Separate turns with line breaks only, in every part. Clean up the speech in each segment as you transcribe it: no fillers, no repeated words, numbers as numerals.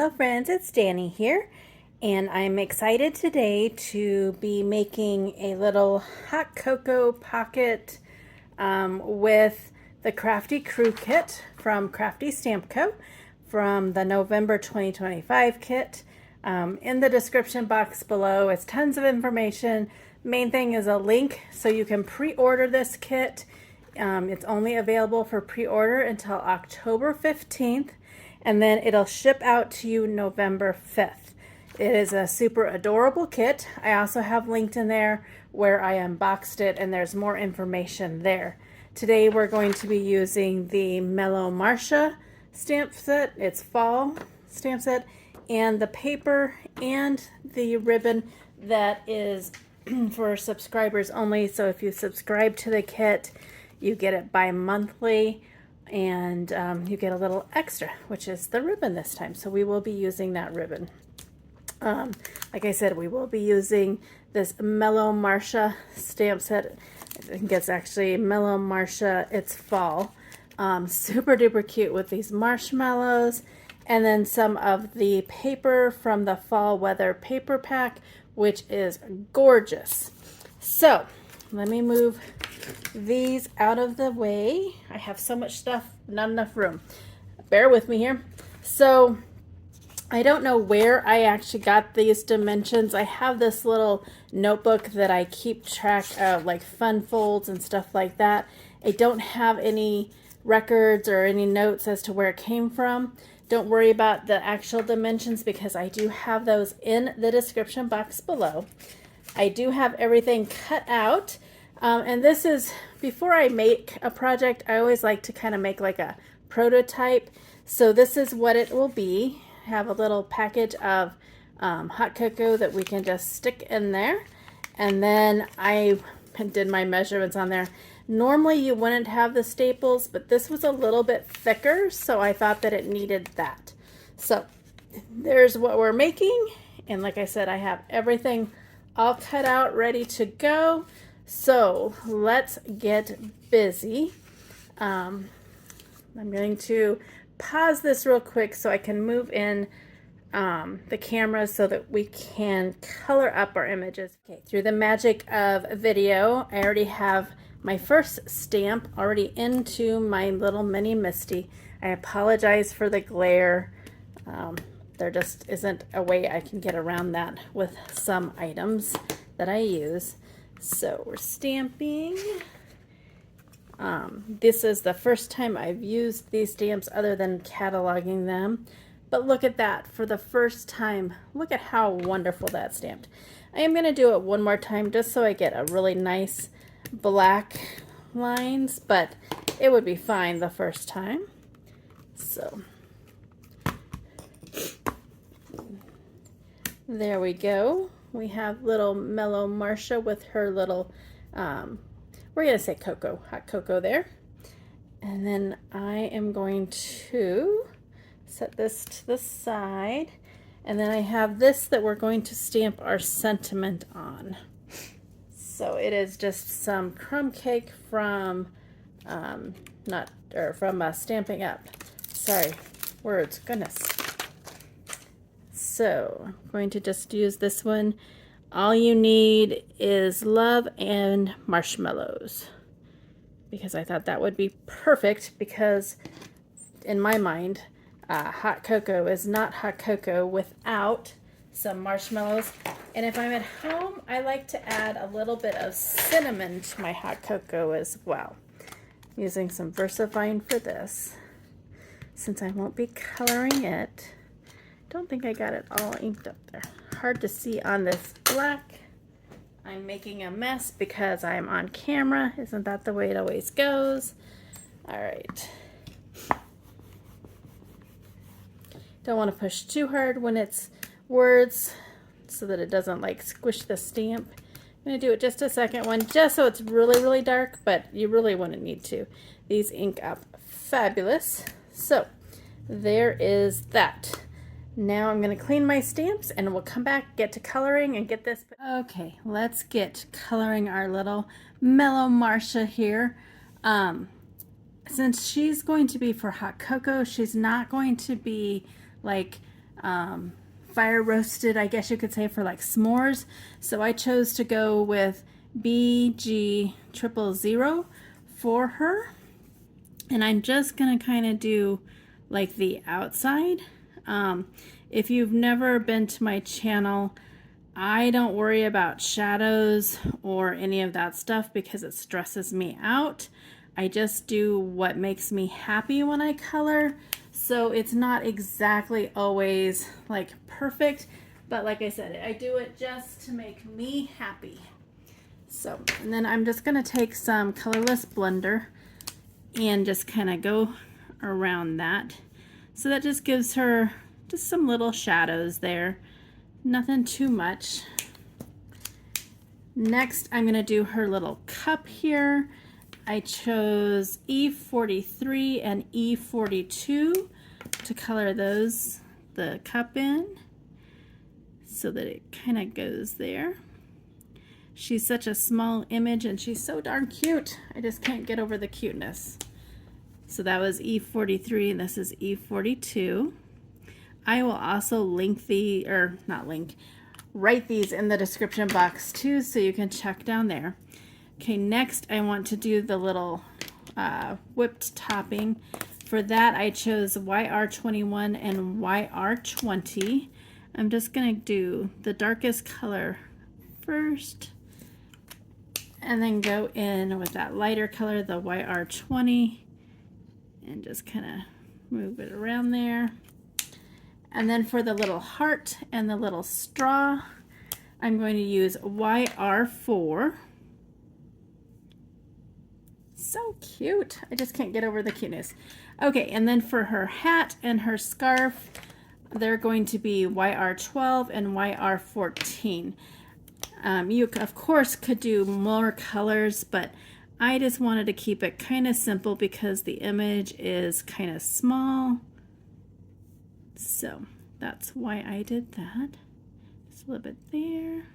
Hello friends, it's Danny here, and I'm excited today to be making a little hot cocoa pocket with the Crafty Crew Kit from Crafty Stamp Co. from the November 2025 kit. In the description box below is tons of information. Main thing is a link so you can pre-order this kit. It's only available for pre-order until October 15th. And then it'll ship out to you November 5th. It is a super adorable kit. I also have linked in there where I unboxed it, and there's more information there. Today we're going to be using the Mellow Marsha stamp set. It's fall stamp set, and the paper and the ribbon that is for subscribers only. So if you subscribe to the kit, you get it bi-monthly. And you get a little extra, which is the ribbon this time. So we will be using that ribbon. Like I said, we will be using this Mellow Marsha stamp set. I think it's actually Mellow Marsha, it's fall. Super duper cute with these marshmallows. And then some of the paper from the fall weather paper pack, which is gorgeous. So let me move these out of the way. I have so much stuff, not enough room. Bear with me here. So I don't know where I actually got these dimensions. I have this little notebook that I keep track of, like fun folds and stuff like that. I don't have any records or any notes as to where it came from. Don't worry about the actual dimensions because I do have those in the description box below. I do have everything cut out. And this is, before I make a project, I always like to kind of make like a prototype. So this is what it will be. I have a little package of hot cocoa that we can just stick in there. And then I did my measurements on there. Normally you wouldn't have the staples, but this was a little bit thicker, so I thought that it needed that. So there's what we're making. And like I said, I have everything all cut out, ready to go. So let's get busy. I'm going to pause this real quick so I can move in the camera so that we can color up our images. Okay, through the magic of video, I already have my first stamp already into my little mini Misty. I apologize for the glare. There just isn't a way I can get around that with some items that I use. So we're stamping. This is the first time I've used these stamps other than cataloging them. But look at that, for the first time. Look at how wonderful that's stamped. I am going to do it one more time just so I get a really nice black lines, but it would be fine the first time. So there we go. We have little Mellow Marsha with her little, we're going to say cocoa, hot cocoa there. And then I am going to set this to the side. And then I have this that we're going to stamp our sentiment on. So it is just some crumb cake from, from Stamping Up. Sorry, words, goodness. So I'm going to just use this one. All you need is love and marshmallows, because I thought that would be perfect, because in my mind, hot cocoa is not hot cocoa without some marshmallows. And if I'm at home, I like to add a little bit of cinnamon to my hot cocoa as well. I'm using some VersaFine for this, since I won't be coloring it. Don't think I got it all inked up there. Hard to see on this black. I'm making a mess because I'm on camera. Isn't that the way it always goes? All right. Don't want to push too hard when it's words so that it doesn't like squish the stamp. I'm going to do it just a second one just so it's really, really dark, but you really wouldn't need to. These ink up fabulous. So there is that. Now I'm going to clean my stamps and we'll come back, get to coloring, and get this. Okay, let's get coloring our little Mellow Marsha here. Since she's going to be for hot cocoa, she's not going to be like fire roasted, I guess you could say, for like s'mores. So I chose to go with BG000 for her. And I'm just gonna kind of do like the outside. If you've never been to my channel, I don't worry about shadows or any of that stuff because it stresses me out. I just do what makes me happy when I color. So it's not exactly always like perfect, but like I said, I do it just to make me happy. So, and then I'm just gonna take some colorless blender and just kind of go around that. So that just gives her just some little shadows there. Nothing too much. Next, I'm going to do her little cup here. I chose E43 and E42 to color those, the cup in, so that it kind of goes there. She's such a small image and she's so darn cute. I just can't get over the cuteness. So that was E43 and this is E42. I will also link the, or not link, write these in the description box too, so you can check down there. Okay, next I want to do the little whipped topping. For that I chose YR21 and YR20. I'm just gonna do the darkest color first and then go in with that lighter color, the YR20, and just kind of move it around there. And then for the little heart and the little straw, I'm going to use YR4. So cute. I just can't get over the cuteness. Okay, and then for her hat and her scarf, they're going to be YR12 and YR14. You, of course, could do more colors, but I just wanted to keep it kind of simple because the image is kind of small. So that's why I did that. Just a little bit there.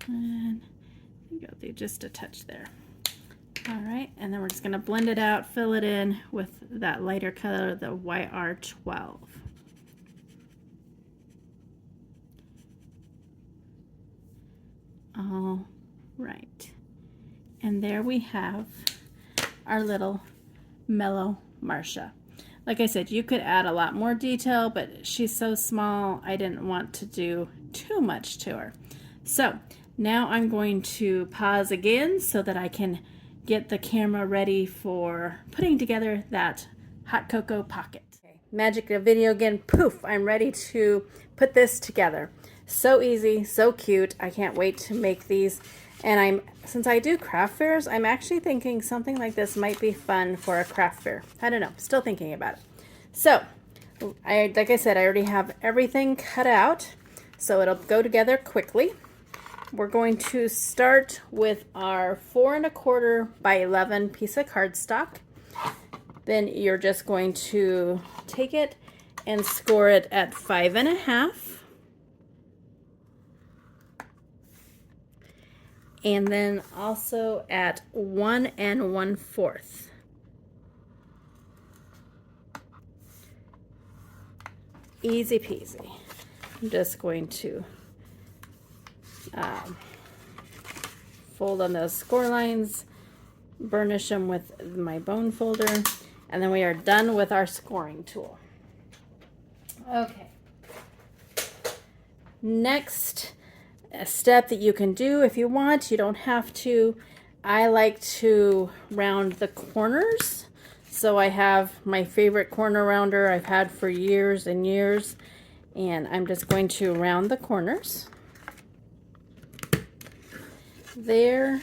And go through just a touch there. All right, and then we're just gonna blend it out, fill it in with that lighter color, the YR12. All right, and there we have our little Mellow Marsha. Like I said, you could add a lot more detail, but she's so small, I didn't want to do too much to her. So now I'm going to pause again so that I can get the camera ready for putting together that hot cocoa pocket. Okay, magic of video again, poof, I'm ready to put this together. So easy, so cute. I can't wait to make these. And since I do craft fairs, I'm actually thinking something like this might be fun for a craft fair. I don't know, still thinking about it. So, like I said, I already have everything cut out, so it'll go together quickly. We're going to start with our 4 1/4 by 11 piece of cardstock. Then you're just going to take it and score it at 5 1/2. And then also at 1 1/4. Easy peasy. I'm just going to fold on those score lines, burnish them with my bone folder, and then we are done with our scoring tool. Okay. Next, a step that you can do if you want, you don't have to. I like to round the corners. So I have my favorite corner rounder I've had for years and years, and I'm just going to round the corners. There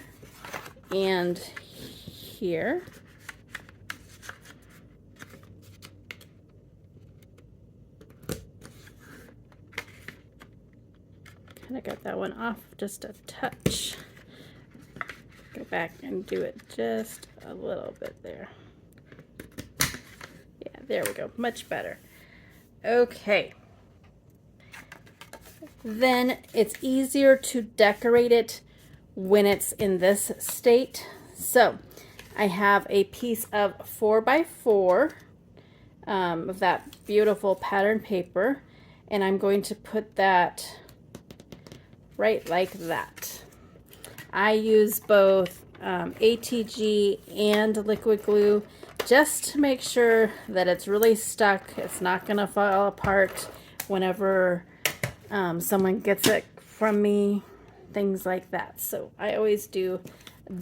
and here. Kind of got that one off just a touch. Go back and do it just a little bit there. Yeah, there we go, much better. Okay. Then it's easier to decorate it when it's in this state. So I have a piece of 4 by 4 of that beautiful pattern paper, and I'm going to put that right like that. I use both ATG and liquid glue just to make sure that it's really stuck. It's not going to fall apart whenever someone gets it from me, things like that. So I always do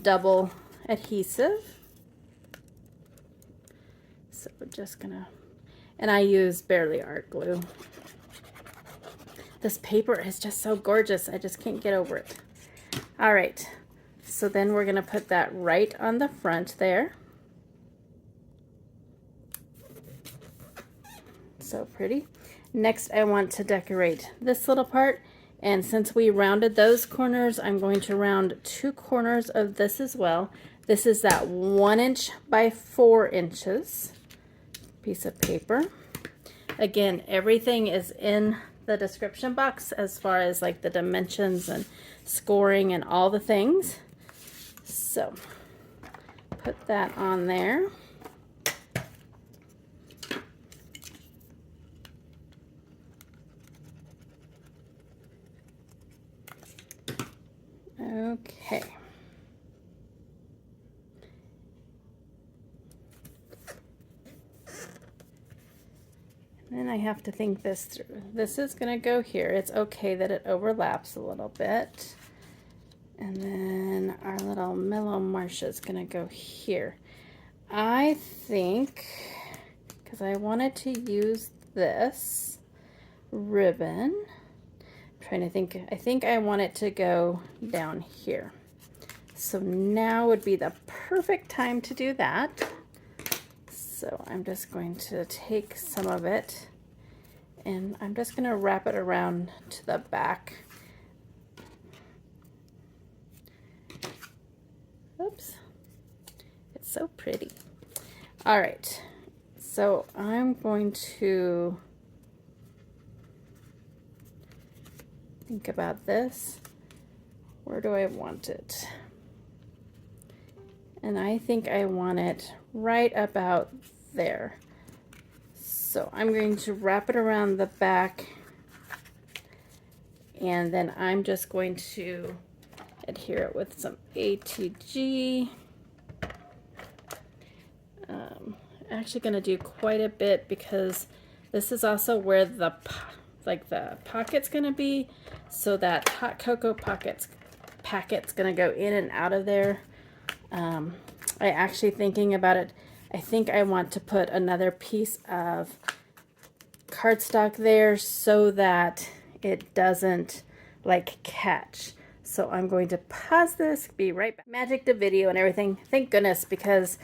double adhesive. So we're just gonna, and I use Barely Art glue. This paper is just so gorgeous. I just can't get over it. All right, so then we're gonna put that right on the front there. So pretty. Next, I want to decorate this little part, and since we rounded those corners, I'm going to round 2 corners of this as well. This is that 1 inch by 4 inches piece of paper. Again, everything is in the description box as far as like the dimensions and scoring and all the things. So put that on there. Okay. And then I have to think this through. This is going to go here. It's okay that it overlaps a little bit. And then our little Mellow Marsha is going to go here. I think, because I wanted to use this ribbon, I'm trying to think, I think I want it to go down here. So now would be the perfect time to do that. So I'm just going to take some of it and I'm just going to wrap it around to the back. Oops, it's so pretty. All right, so I'm going to think about this. Where do I want it? And I think I want it right about there. So I'm going to wrap it around the back, and then I'm just going to adhere it with some ATG. Actually going to do quite a bit because this is also where the pocket's going to be, so that hot cocoa packet's going to go in and out of there. I actually, thinking about it, I think I want to put another piece of cardstock there so that it doesn't like catch. So I'm going to pause this, be right back. Magic the video and everything. Thank goodness, because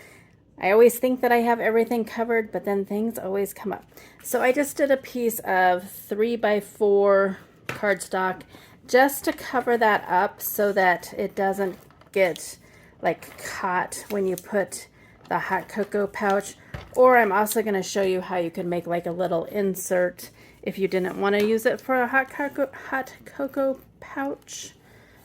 I always think that I have everything covered, but then things always come up. So I just did a piece of 3x4 cardstock just to cover that up so that it doesn't get like caught when you put the hot cocoa pouch. Or I'm also going to show you how you can make like a little insert if you didn't want to use it for a hot cocoa pouch.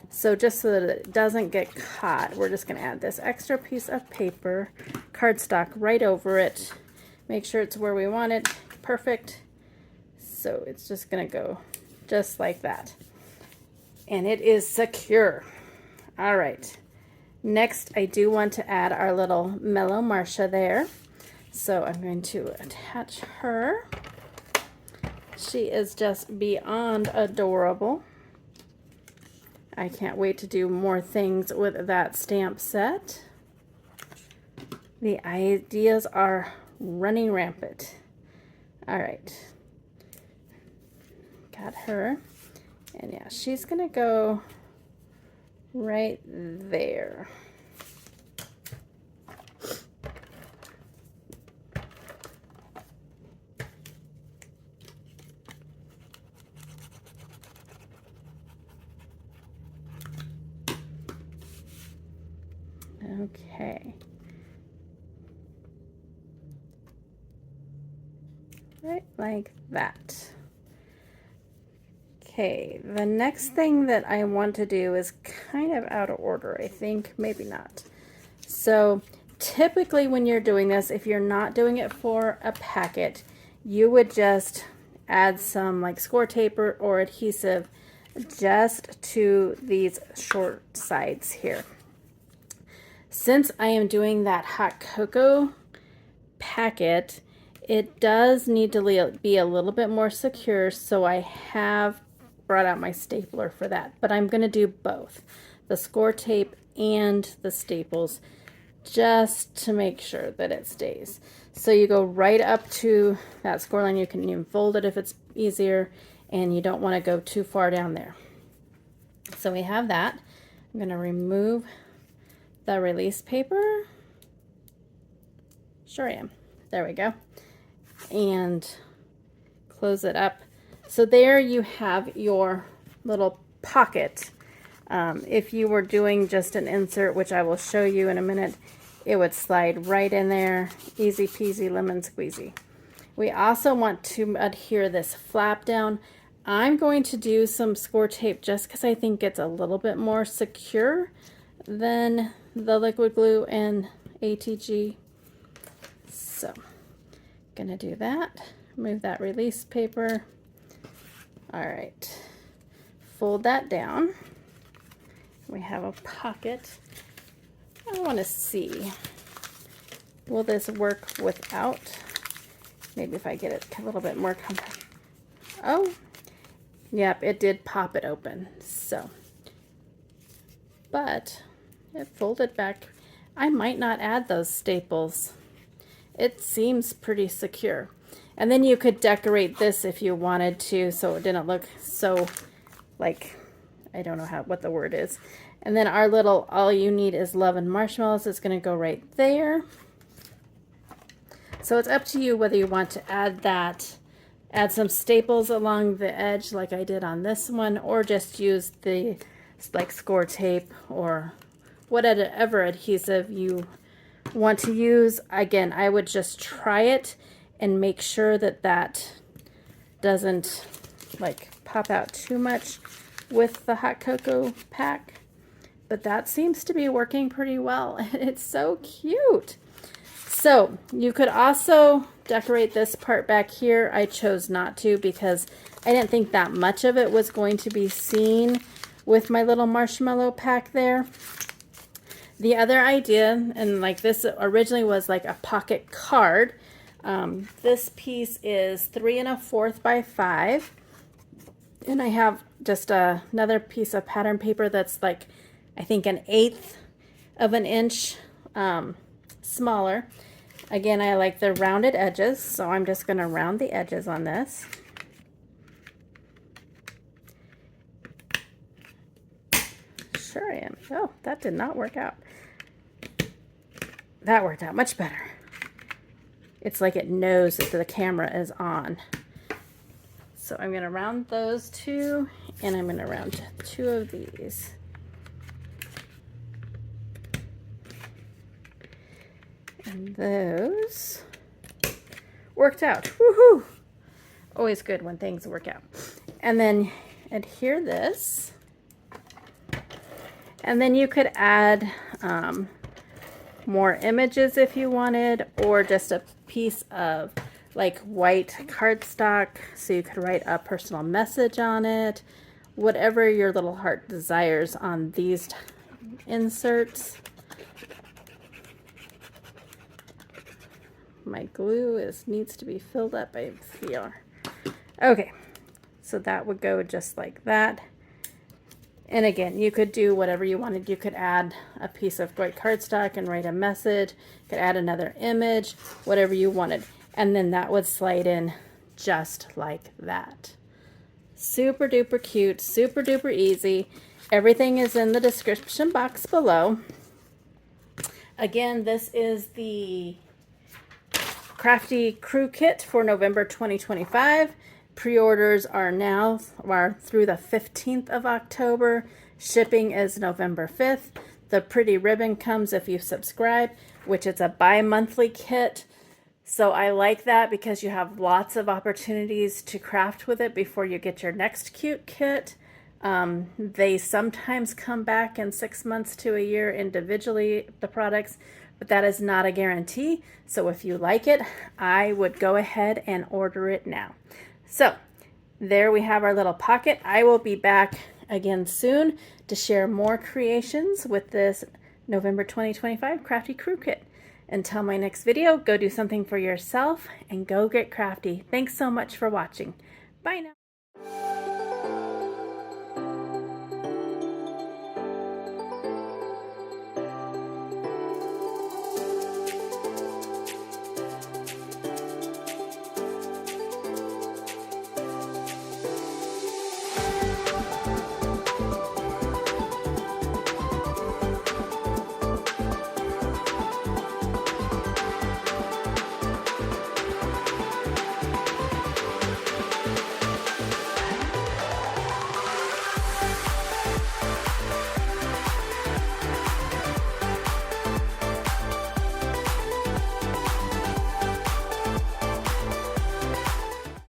So just so that it doesn't get caught, we're just going to add this extra piece of paper, cardstock, right over it. Make sure it's where we want it. Perfect. So it's just going to go just like that. And it is secure. All right. Next, I do want to add our little Mellow Marsha there. So I'm going to attach her. She is just beyond adorable. I can't wait to do more things with that stamp set. The ideas are running rampant. All right. Got her. And yeah, she's going to go right there. Okay. Right like that. Okay, the next thing that I want to do is kind of out of order, I think, maybe not. So typically when you're doing this, if you're not doing it for a packet, you would just add some like score tape or adhesive just to these short sides here. Since I am doing that hot cocoa packet, it does need to be a little bit more secure, so I have brought out my stapler for that. But I'm going to do both, the score tape and the staples, just to make sure that it stays. So you go right up to that score line. You can even fold it if it's easier, and you don't want to go too far down there. So we have that. I'm going to remove the release paper. Sure am. There we go. And close it up. So there you have your little pocket. If you were doing just an insert, which I will show you in a minute, it would slide right in there. Easy peasy lemon squeezy. We also want to adhere this flap down. I'm going to do some score tape just because I think it's a little bit more secure than the liquid glue and ATG. So, gonna do that. Move that release paper. All right, fold that down. We have a pocket. I want to see, will this work without? Maybe if I get it a little bit more comfortable. Oh, yep, it did pop it open. So, but it folded back. I might not add those staples. It seems pretty secure. And then you could decorate this if you wanted to, so it didn't look so like, I don't know what the word is. And then our little all you need is love and marshmallows is going to go right there. So it's up to you whether you want to add that, add some staples along the edge like I did on this one, or just use the like score tape or whatever adhesive you want to use. Again, I would just try it and make sure that that doesn't like pop out too much with the hot cocoa pack. But that seems to be working pretty well. It's so cute. So you could also decorate this part back here. I chose not to because I didn't think that much of it was going to be seen with my little marshmallow pack there. The other idea, and like this originally was like a pocket card. This piece is 3 1/4 by 5. And I have just another piece of pattern paper that's like, I think 1/8 of an inch smaller. Again, I like the rounded edges, so I'm just going to round the edges on this. Sure I am. Oh, that did not work out. That worked out much better. It's like it knows that the camera is on. So I'm going to round those two, and I'm going to round 2 of these. And those worked out. Woohoo! Always good when things work out. And then adhere this. And then you could add more images if you wanted, or just a piece of like white cardstock so you could write a personal message on it. Whatever your little heart desires on these inserts. My glue needs to be filled up, I feel. Okay, so that would go just like that. And again, you could do whatever you wanted. You could add a piece of white cardstock and write a message. You could add another image, whatever you wanted. And then that would slide in just like that. Super duper cute, super duper easy. Everything is in the description box below. Again, this is the Crafty Crew Kit for November 2025. Pre-orders are through the 15th of October. Shipping is November 5th. The pretty ribbon comes if you subscribe, which is a bi-monthly kit. So I like that because you have lots of opportunities to craft with it before you get your next cute kit. They sometimes come back in 6 months to a year individually, the products, but that is not a guarantee. So if you like it, I would go ahead and order it now. So there we have our little pocket. I will be back again soon to share more creations with this November 2025 Crafty Crew Kit. Until my next video, go do something for yourself and go get crafty. Thanks so much for watching. Bye now.